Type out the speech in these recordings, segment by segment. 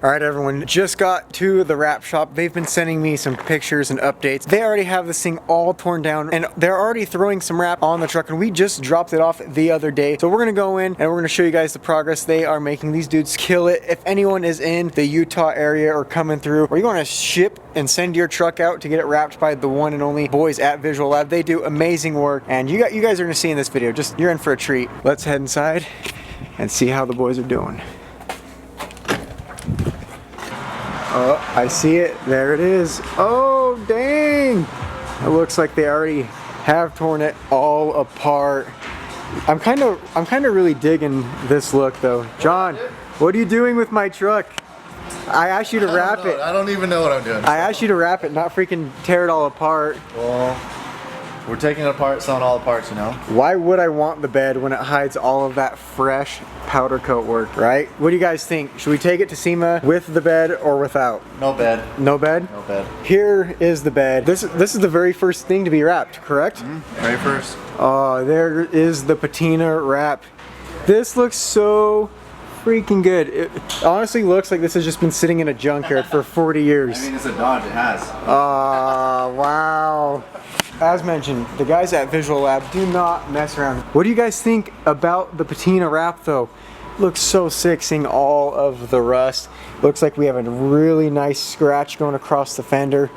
All right, everyone, just got to the wrap shop. They've been sending me some pictures and updates. They already have this thing all torn down and they're already throwing some wrap on the truck, and we just dropped it off the other day. So we're gonna go in and we're gonna show you guys the progress they are making. These dudes kill it. If anyone is in the Utah area or coming through, or you wanna ship and send your truck out to get it wrapped by the one and only boys at Visual Lab, they do amazing work, and you guys are gonna see in this video. Just, you're in for a treat. Let's head inside and see how the boys are doing. Oh, I see it. There it is. Oh, dang. It looks like they already have torn it all apart. I'm kind of really digging this look though. John, what are you doing with my truck? I asked you to wrap it. I don't even know what I'm doing. I asked you to wrap it, not freaking tear it all apart. Well, we're taking it apart, selling all the parts, you know? Why would I want the bed when it hides all of that fresh powder coat work, right? What do you guys think? Should we take it to SEMA with the bed or without? No bed. No bed? No bed. Here is the bed. This is the very first thing to be wrapped, correct? Very first. Oh, there is the patina wrap. This looks so freaking good. It honestly looks like this has just been sitting in a junkyard for 40 years. I mean, it's a Dodge, it has. Wow. As mentioned, the guys at Visual Lab do not mess around. What do you guys think about the patina wrap though? Looks so sick, seeing all of the rust. Looks like we have a really nice scratch going across the fender.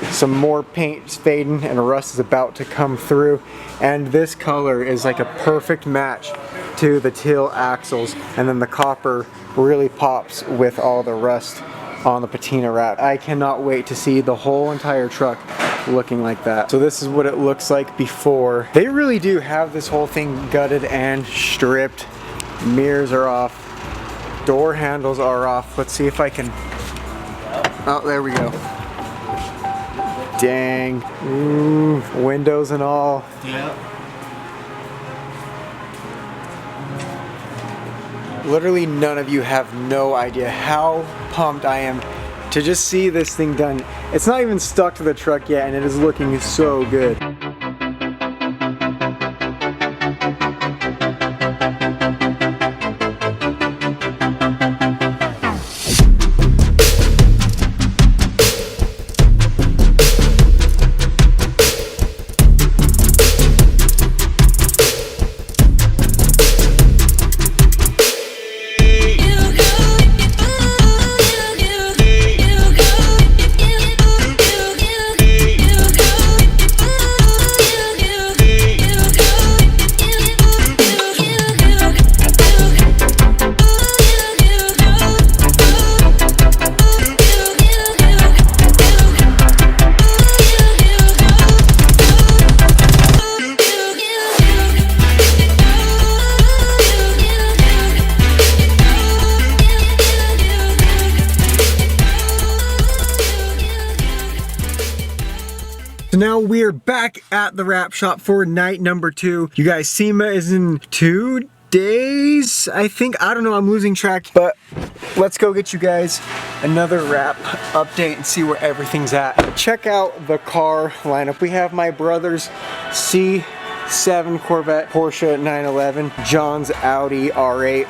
Some more paint's fading and rust is about to come through. And this color is like a perfect match to the teal axles. And then the copper really pops with all the rust on the patina wrap. I cannot wait to see the whole entire truck looking like that. So this is what it looks like before. They really do have this whole thing gutted and stripped. Mirrors are off. Door handles are off. Let's see if I can... Oh, there we go. Dang. Ooh, windows and all. Yeah. Literally none of you have no idea how pumped I am to just see this thing done. It's not even stuck to the truck yet and it is looking so good. So now we're back at the wrap shop for night number 2. You guys, SEMA is in 2 days, I think. I don't know, I'm losing track, but let's go get you guys another wrap update and see where everything's at. Check out the car lineup. We have my brother's C7 Corvette, Porsche 911, John's Audi R8.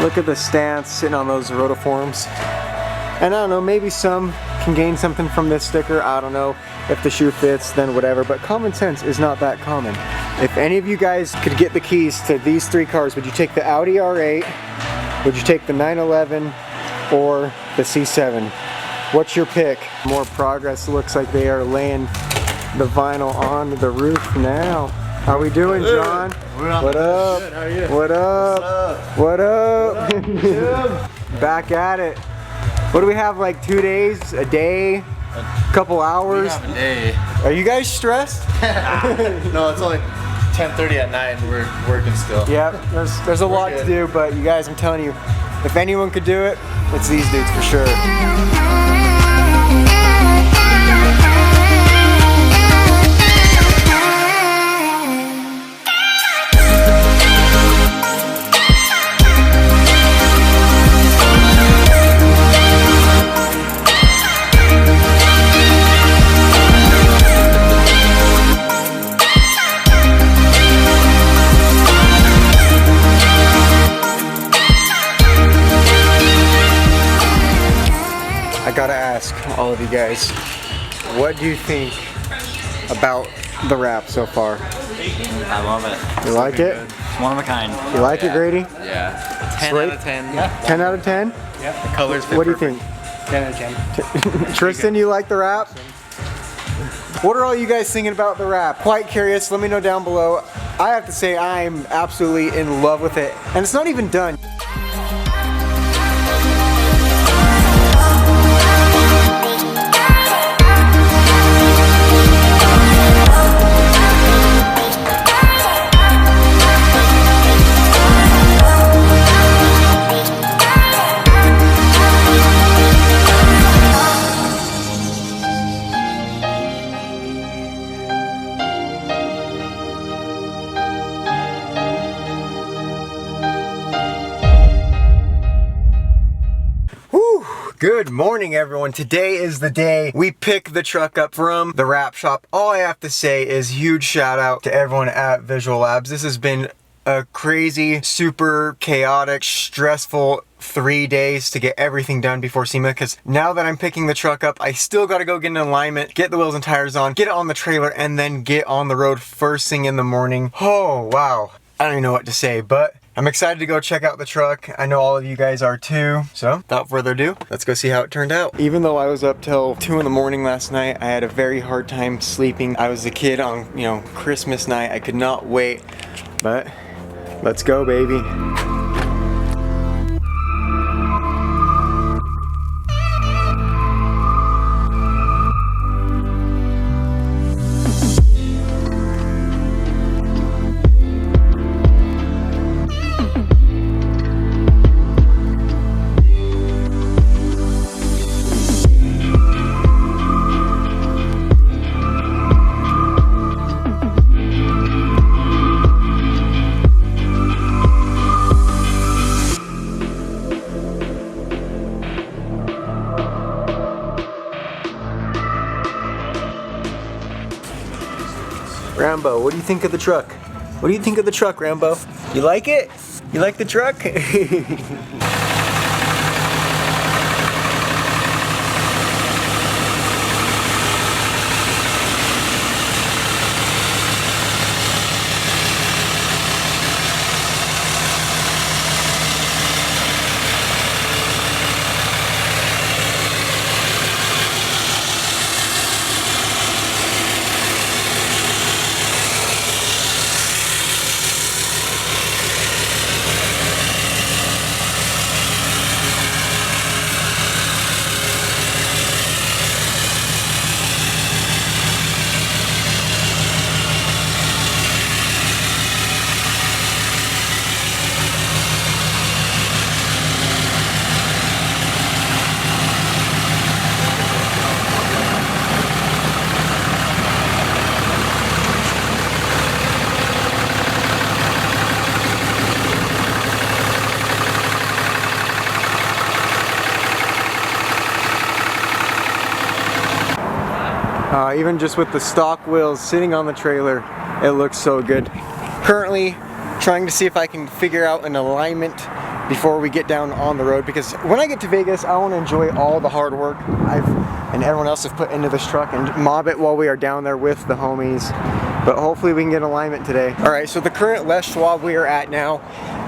Look at the stance sitting on those rotiforms. And I don't know, maybe some can gain something from this sticker, I don't know. If the shoe fits, then whatever, but common sense is not that common. If any of you guys could get the keys to these 3 cars, would you take the Audi R8, would you take the 911, or the C7? What's your pick? More progress. Looks like they are laying the vinyl on the roof now. How we doing, John? What up? Good. How are you? What up? What up? Back at it. What do we have, like 2 days, a day? Couple hours? We have a day. Are you guys stressed? No, it's only 10:30 at night and we're working still. Yeah, there's a lot to do, but you guys, I'm telling you, if anyone could do it, it's these dudes for sure. gotta ask all of you guys, what do you think about the wrap so far? I love it. You like it? It's one of a kind. You like it, Grady? Yeah. 10 Sweet. out of 10. Yeah. 10 out of 10? The colors fit What do you perfect. think? 10 out of 10. Tristan, you like the wrap? What are all you guys thinking about the wrap? Quite curious, let me know down below. I have to say I'm absolutely in love with it. And it's not even done. Good morning, everyone. Today is the day we pick the truck up from the wrap shop. All I have to say is huge shout out to everyone at Visual Labs. This has been a crazy, super chaotic, stressful 3 days to get everything done before SEMA, because now that I'm picking the truck up, I still got to go get an alignment, get the wheels and tires on, get it on the trailer, and then get on the road first thing in the morning. Oh, wow. I don't even know what to say, but I'm excited to go check out the truck. I know all of you guys are too. So without further ado, let's go see how it turned out. Even though I was up till 2 in the morning last night, I had a very hard time sleeping. I was a kid on, Christmas night. I could not wait, but let's go, baby. Rambo, what do you think of the truck? What do you think of the truck, Rambo? You like it? You like the truck? Even just with the stock wheels sitting on the trailer, it looks so good. Currently trying to see if I can figure out an alignment before we get down on the road, because when I get to Vegas, I want to enjoy all the hard work and everyone else have put into this truck and mob it while we are down there with the homies. But hopefully we can get alignment today. All right, so the current Les Schwab we are at now,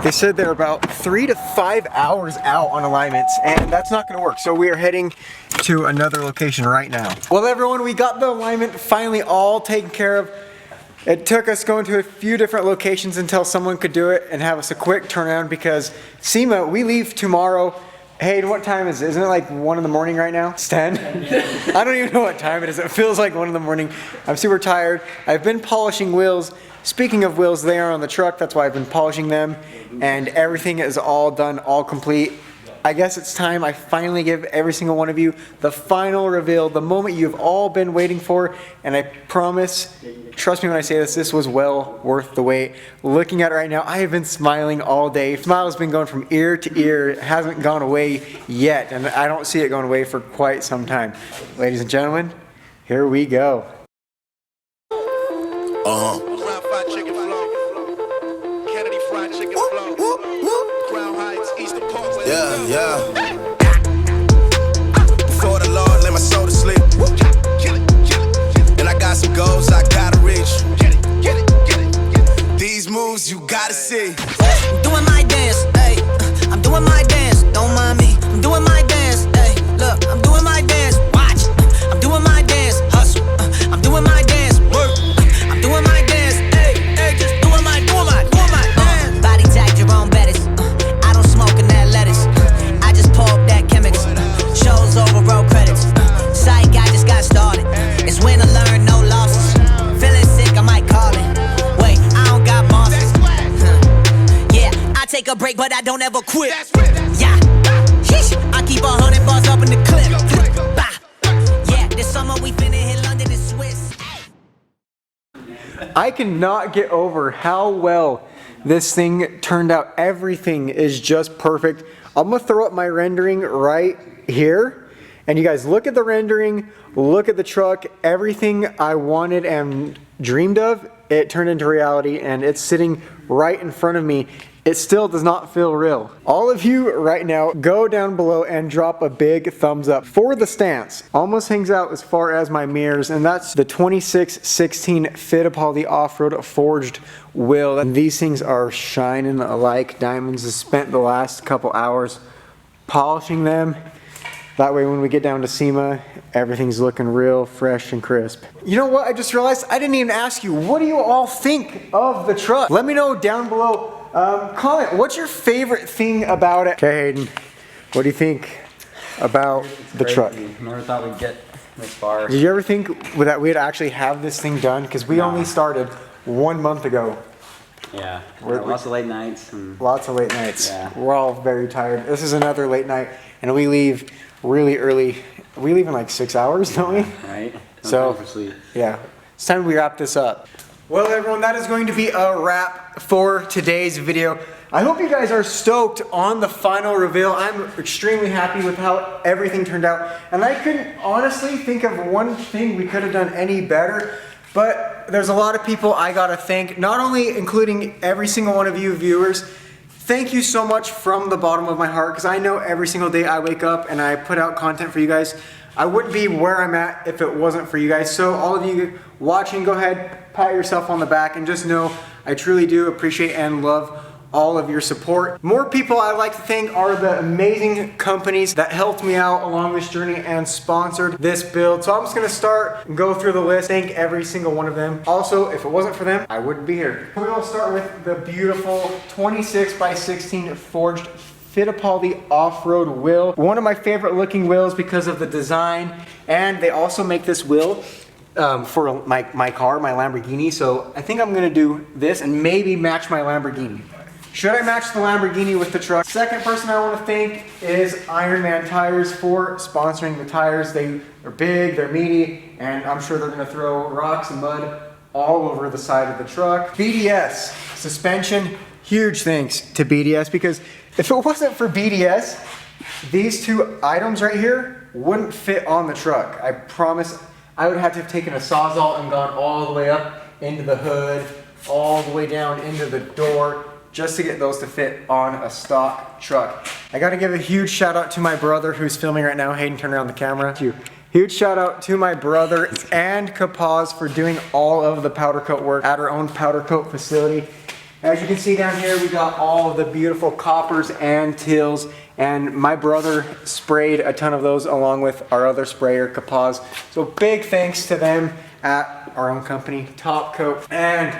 they said they're about 3 to 5 hours out on alignments, and that's not gonna work. So we are heading to another location right now. Well, everyone, we got the alignment finally all taken care of. It took us going to a few different locations until someone could do it and have us a quick turnaround, because SEMA, we leave tomorrow. Hey, what time is it? Isn't it like 1 in the morning right now? It's 10? I don't even know what time it is. It feels like 1 in the morning. I'm super tired. I've been polishing wheels. Speaking of wheels, they are on the truck. That's why I've been polishing them. And everything is all done, all complete. I guess it's time I finally give every single one of you the final reveal, the moment you've all been waiting for. And I promise, trust me when I say this, this was well worth the wait. Looking at it right now, I have been smiling all day. Smile has been going from ear to ear. It hasn't gone away yet, and I don't see it going away for quite some time. Ladies and gentlemen, here we go. Crown fried chicken flow. Kennedy fried chicken flow. Crown Heights, Eastern Parkway. Yeah. Before the got some goals I gotta reach. These moves you gotta see. I'm doing my dance, ayy. I'm doing my dance, don't mind me. I'm doing my dance, ayy. Look, I'm doing my dance, watch. I'm doing my dance, hustle. I'm doing my dance, work. I'm doing my dance, ayy. Just doing my dance. Body tag Jerome Bettis. I don't smoke in that lettuce. I just pull up that chemics. Shows over road credits. Psych, I just got started. It's when I learn no losses. Feeling sick, I might call it. Wait, I don't got bosses. Yeah, I take a break, but I don't ever quit. Yeah, sheesh, I keep 100 bars up in the clip. Bah. Yeah, this summer we finna hit London and Swiss. I cannot get over how well this thing turned out. Everything is just perfect. I'm gonna throw up my rendering right here. And you guys look at the rendering, look at the truck, everything I wanted and dreamed of, it turned into reality and it's sitting right in front of me. It still does not feel real. All of you right now, go down below and drop a big thumbs up for the stance. Almost hangs out as far as my mirrors, and that's the 2616 Fittipaldi Off-Road Forged wheel. And these things are shining like diamonds. I spent the last couple hours polishing them. That way when we get down to SEMA, everything's looking real fresh and crisp. You know what, I just realized I didn't even ask you, what do you all think of the truck? Let me know down below. Comment, what's your favorite thing about it? Okay, Hayden, what do you think about the truck? Never thought we'd get this far. Did you ever think that we'd actually have this thing done? Because we only started 1 month ago. Yeah, We're- lots of late nights. And Lots of late nights. Yeah. We're all very tired. This is another late night, and we leave really early. We leave in like 6 hours, don't we? right? No So- time for sleep. Yeah, it's time we wrap this up. Well, everyone, that is going to be a wrap for today's video. I hope you guys are stoked on the final reveal. I'm extremely happy with how everything turned out. And I couldn't honestly think of one thing we could have done any better. But there's a lot of people I gotta thank, not only including every single one of you viewers. Thank you so much from the bottom of my heart, because I know every single day I wake up and I put out content for you guys. I wouldn't be where I'm at if it wasn't for you guys. So all of you watching, go ahead, pat yourself on the back and just know I truly do appreciate and love all of your support. More people I'd like to thank are the amazing companies that helped me out along this journey and sponsored this build. So I'm just gonna start and go through the list, thank every single one of them. Also, if it wasn't for them, I wouldn't be here. We're gonna start with the beautiful 26x16 forged Fittipaldi off-road wheel. One of my favorite looking wheels because of the design, and they also make this wheel for my car, my Lamborghini. So I think I'm gonna do this and maybe match my Lamborghini. Should I match the Lamborghini with the truck? Second person I want to thank is Ironman Tires for sponsoring the tires. They are big, they're meaty, and I'm sure they're gonna throw rocks and mud all over the side of the truck. BDS suspension, huge thanks to BDS, because if it wasn't for BDS, these two items right here wouldn't fit on the truck. I promise. I would have to have taken a Sawzall and gone all the way up into the hood, all the way down into the door, just to get those to fit on a stock truck. I gotta give a huge shout out to my brother who's filming right now. Hayden, turn around the camera. Huge shout out to my brother and Kapaz for doing all of the powder coat work at our own powder coat facility. As you can see down here, we got all of the beautiful coppers and tills, and my brother sprayed a ton of those along with our other sprayer, Kapaz. So big thanks to them at our own company, Top Coat. And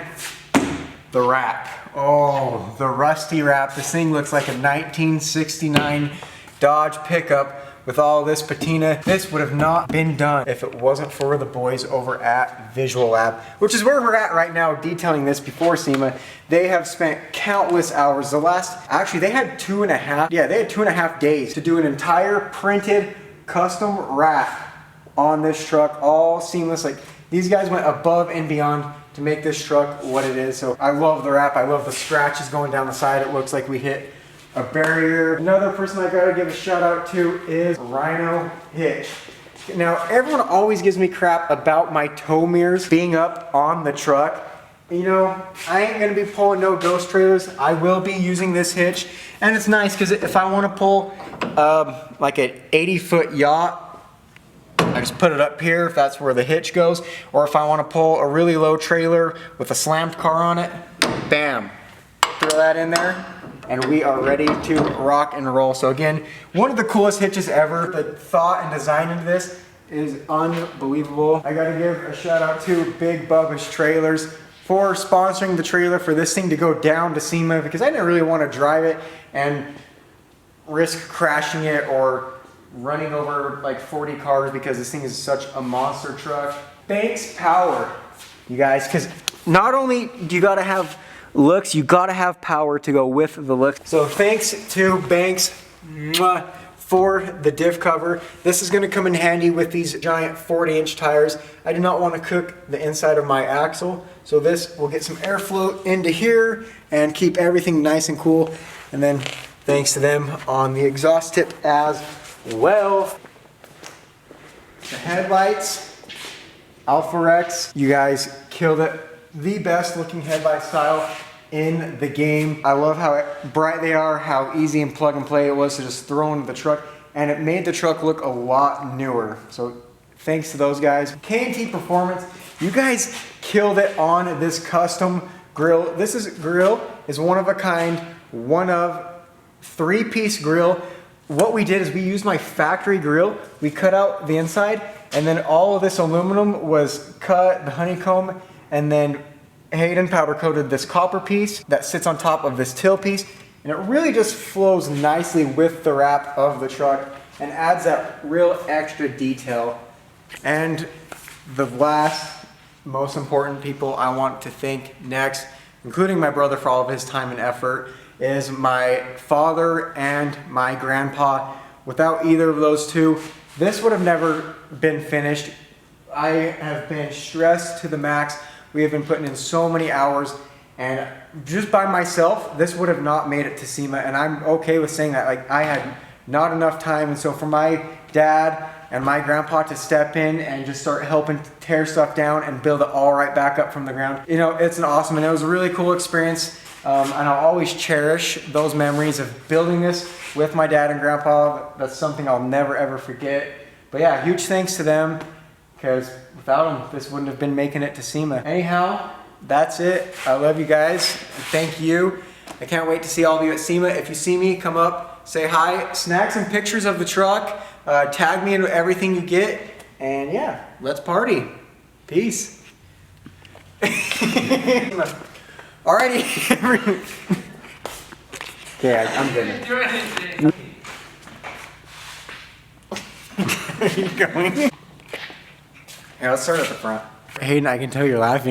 the wrap. Oh, the rusty wrap. This thing looks like a 1969 Dodge pickup with all this patina. This would have not been done if it wasn't for the boys over at Visual Lab, which is where we're at right now detailing this before SEMA. They have spent countless hours. Actually they had 2.5 days to do an entire printed custom wrap on this truck, all seamless. Like, these guys went above and beyond to make this truck what it is. So I love the wrap. I love the scratches going down the side. It looks like we hit a barrier. Another person I gotta give a shout out to is Rhino Hitch. Now, everyone always gives me crap about my tow mirrors being up on the truck. You know, I ain't gonna be pulling no ghost trailers. I will be using this hitch, and it's nice because if I want to pull like an 80-foot yacht, I just put it up here if that's where the hitch goes, or if I want to pull a really low trailer with a slammed car on it, bam, throw that in there, and we are ready to rock and roll. So again, one of the coolest hitches ever. The thought and design into this is unbelievable. I gotta give a shout out to Big Bubba's Trailers for sponsoring the trailer for this thing to go down to SEMA, because I didn't really want to drive it and risk crashing it or running over like 40 cars, because this thing is such a monster truck. Banks Power, you guys, because not only do you gotta have looks, you gotta have power to go with the looks. So thanks to Banks for the diff cover. This is gonna come in handy with these giant 40-inch tires. I do not want to cook the inside of my axle, so this will get some airflow into here and keep everything nice and cool. And then thanks to them on the exhaust tip as well. The headlights, Alpha Rex, you guys killed it. The best looking headlight style in the game. I love how bright they are, how easy and plug and play it was to just throw into the truck, and it made the truck look a lot newer. So thanks to those guys. K&T Performance, you guys killed it on this custom grill. This grill is one of a kind, one of 3-piece grill. What we did is we used my factory grill. We cut out the inside, and then all of this aluminum was cut, the honeycomb, and then Hayden powder coated this copper piece that sits on top of this till piece, and it really just flows nicely with the wrap of the truck and adds that real extra detail. And the last most important people I want to thank next, including my brother for all of his time and effort, is my father and my grandpa. Without either of those two, this would have never been finished. I have been stressed to the max. We have been putting in so many hours, and just by myself, this would have not made it to SEMA, and I'm okay with saying that. Like, I had not enough time, and so for my dad and my grandpa to step in and just start helping tear stuff down and build it all right back up from the ground, you know, it's an awesome, and it was a really cool experience. And I'll always cherish those memories of building this with my dad and grandpa. That's something I'll never ever forget. But yeah, huge thanks to them, because without them, this wouldn't have been making it to SEMA. Anyhow, that's it. I love you guys. Thank you. I can't wait to see all of you at SEMA. If you see me, come up, say hi, snag some pictures of the truck, tag me in everything you get, and yeah, let's party. Peace. Alrighty. Okay, I'm good. Are you going? Yeah, let's start at the front. Hayden, I can tell you're laughing.